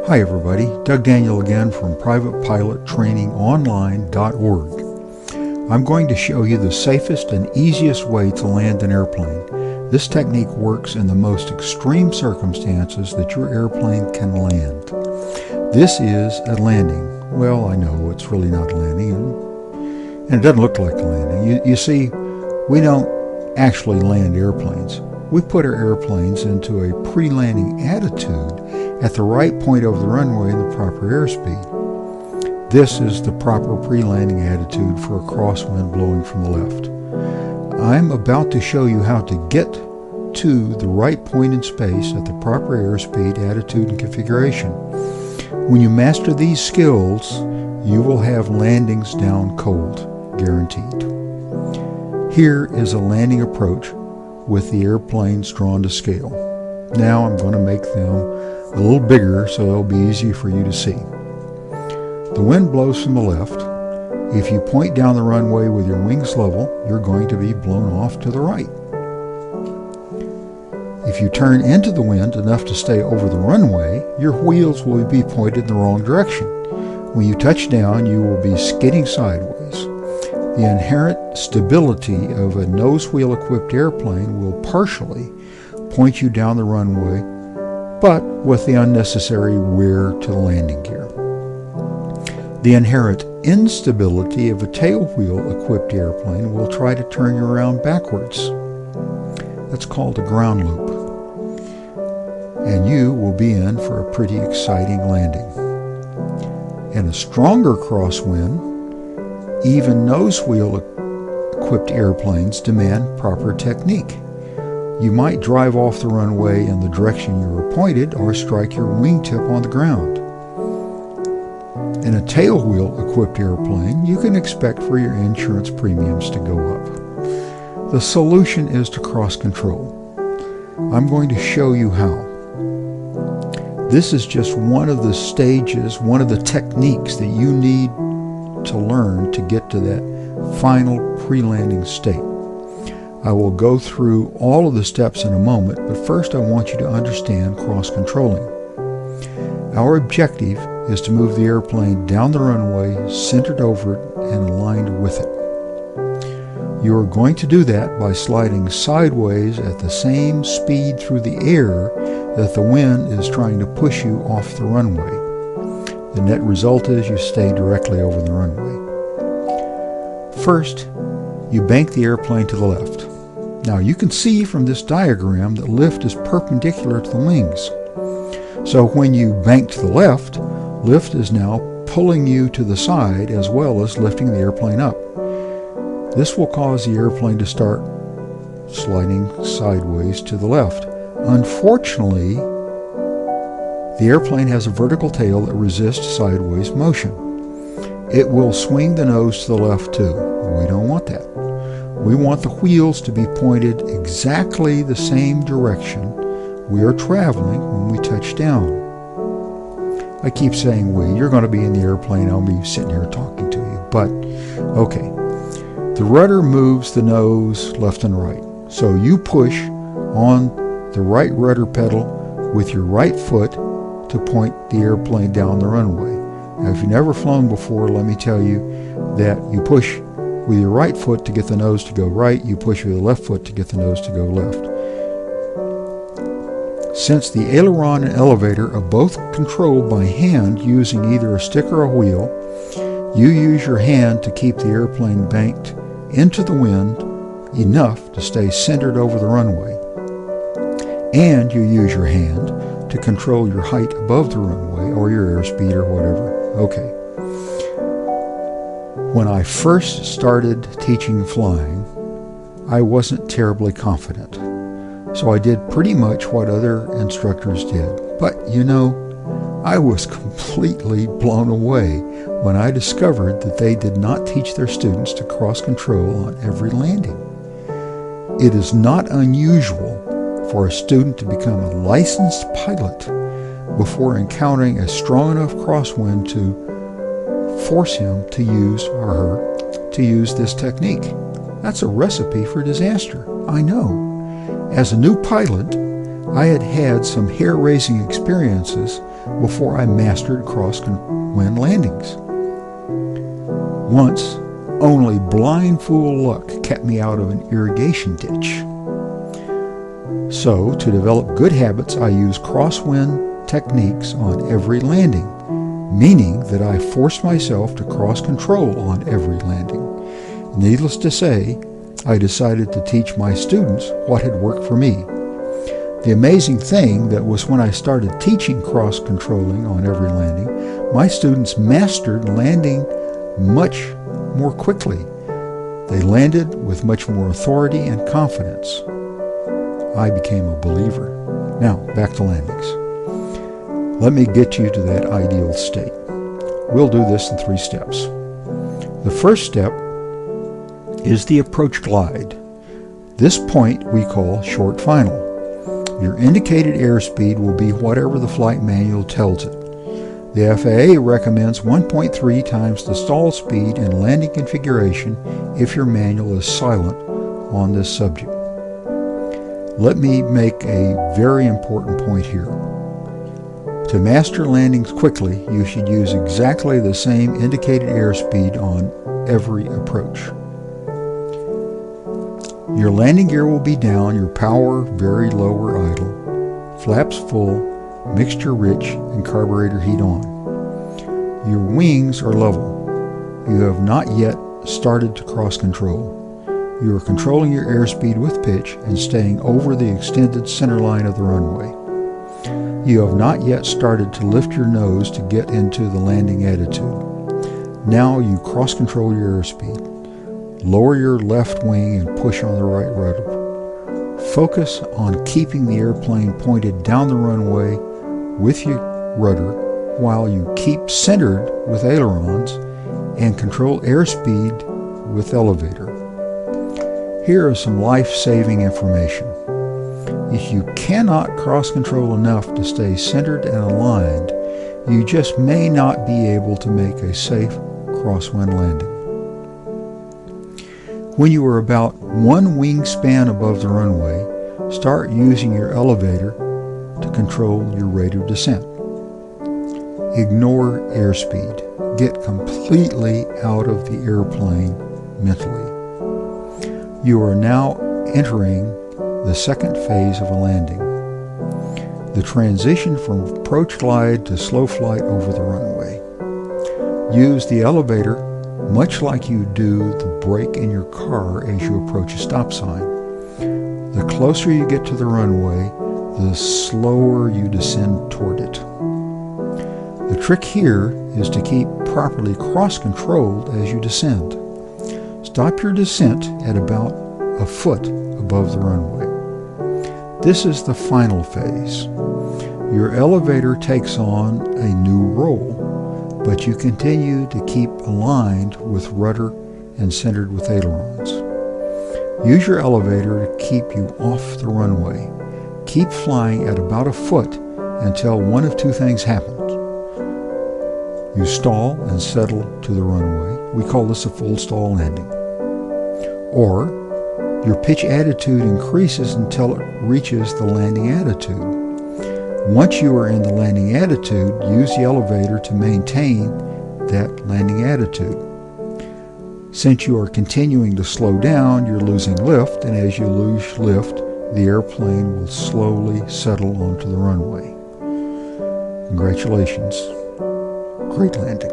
Hi everybody, Doug Daniel again from privatepilottrainingonline.org. I'm going to show you the safest and easiest way to land an airplane. This technique works in the most extreme circumstances that your airplane can land. This is a landing. Well, I know it's really not a landing, and it doesn't look like a landing. You see, we don't actually land airplanes. We put our airplanes into a pre-landing attitude at the right point over the runway and the proper airspeed. This is the proper pre-landing attitude for a crosswind blowing from the left. I'm about to show you how to get to the right point in space at the proper airspeed, attitude, and configuration. When you master these skills, you will have landings down cold, guaranteed. Here is a landing approach with the airplanes drawn to scale. Now I'm going to make them a little bigger so they'll be easy for you to see. The wind blows from the left. If you point down the runway with your wings level, you're going to be blown off to the right. If you turn into the wind enough to stay over the runway, your wheels will be pointed in the wrong direction. When you touch down, you will be skidding sideways. The inherent stability of a nose wheel equipped airplane will partially point you down the runway, but with the unnecessary wear to the landing gear. The inherent instability of a tail wheel equipped airplane will try to turn you around backwards. That's called a ground loop. And you will be in for a pretty exciting landing. In a stronger crosswind, even nose wheel equipped airplanes demand proper technique. You might drive off the runway in the direction you were pointed or strike your wingtip on the ground. In a tail wheel equipped airplane, you can expect for your insurance premiums to go up. The solution is to cross control. I'm going to show you how. This is just one of the stages, one of the techniques that you need to learn to get to that final pre-landing state. I will go through all of the steps in a moment, but first I want you to understand cross-controlling. Our objective is to move the airplane down the runway, centered over it, and aligned with it. You are going to do that by sliding sideways at the same speed through the air that the wind is trying to push you off the runway. The net result is you stay directly over the runway. First, you bank the airplane to the left. Now you can see from this diagram that lift is perpendicular to the wings. So when you bank to the left, lift is now pulling you to the side as well as lifting the airplane up. This will cause the airplane to start sliding sideways to the left. Unfortunately, the airplane has a vertical tail that resists sideways motion. It will swing the nose to the left too. We don't want that. We want the wheels to be pointed exactly the same direction we are traveling when we touch down. I keep saying we. You're going to be in the airplane. I'll be sitting here talking to you. But, okay. The rudder moves the nose left and right. So you push on the right rudder pedal with your right foot to point the airplane down the runway. Now, if you've never flown before, let me tell you that you push with your right foot to get the nose to go right, you push with the left foot to get the nose to go left. Since the aileron and elevator are both controlled by hand using either a stick or a wheel, you use your hand to keep the airplane banked into the wind enough to stay centered over the runway. And you use your hand to control your height above the runway or your airspeed or whatever. Okay. When I first started teaching flying, I wasn't terribly confident. So I did pretty much what other instructors did. But you know, I was completely blown away when I discovered that they did not teach their students to cross control on every landing. It is not unusual for a student to become a licensed pilot before encountering a strong enough crosswind to force him to use or her to use this technique. That's a recipe for disaster, I know. As a new pilot, I had had some hair-raising experiences before I mastered crosswind landings. Once, only blind fool luck kept me out of an irrigation ditch. So, to develop good habits, I use crosswind techniques on every landing, meaning that I force myself to cross control on every landing. Needless to say, I decided to teach my students what had worked for me. The amazing thing that was when I started teaching cross-controlling on every landing, my students mastered landing much more quickly. They landed with much more authority and confidence. I became a believer. Now, back to landings. Let me get you to that ideal state. We'll do this in 3 steps. The first step is the approach glide. This point we call short final. Your indicated airspeed will be whatever the flight manual tells it. The FAA recommends 1.3 times the stall speed in landing configuration if your manual is silent on this subject. Let me make a very important point here. To master landings quickly, you should use exactly the same indicated airspeed on every approach. Your landing gear will be down, your power very low or idle, flaps full, mixture rich, and carburetor heat on. Your wings are level. You have not yet started to cross control. You are controlling your airspeed with pitch and staying over the extended center line of the runway. You have not yet started to lift your nose to get into the landing attitude. Now you cross control your airspeed. Lower your left wing and push on the right rudder. Focus on keeping the airplane pointed down the runway with your rudder while you keep centered with ailerons and control airspeed with elevator. Here is some life-saving information. If you cannot cross-control enough to stay centered and aligned, you just may not be able to make a safe crosswind landing. When you are about 1 wingspan above the runway, start using your elevator to control your rate of descent. Ignore airspeed. Get completely out of the airplane mentally. You are now entering the second phase of a landing, the transition from approach glide to slow flight over the runway. Use the elevator much like you do the brake in your car as you approach a stop sign. The closer you get to the runway, the slower you descend toward it. The trick here is to keep properly cross-controlled as you descend. Stop your descent at about a foot above the runway. This is the final phase. Your elevator takes on a new role, but you continue to keep aligned with rudder and centered with ailerons. Use your elevator to keep you off the runway. Keep flying at about a foot until one of 2 things happens. You stall and settle to the runway. We call this a full stall landing. Or your pitch attitude increases until it reaches the landing attitude. Once you are in the landing attitude, use the elevator to maintain that landing attitude. Since you are continuing to slow down, you're losing lift, and as you lose lift, the airplane will slowly settle onto the runway. Congratulations. Great landing.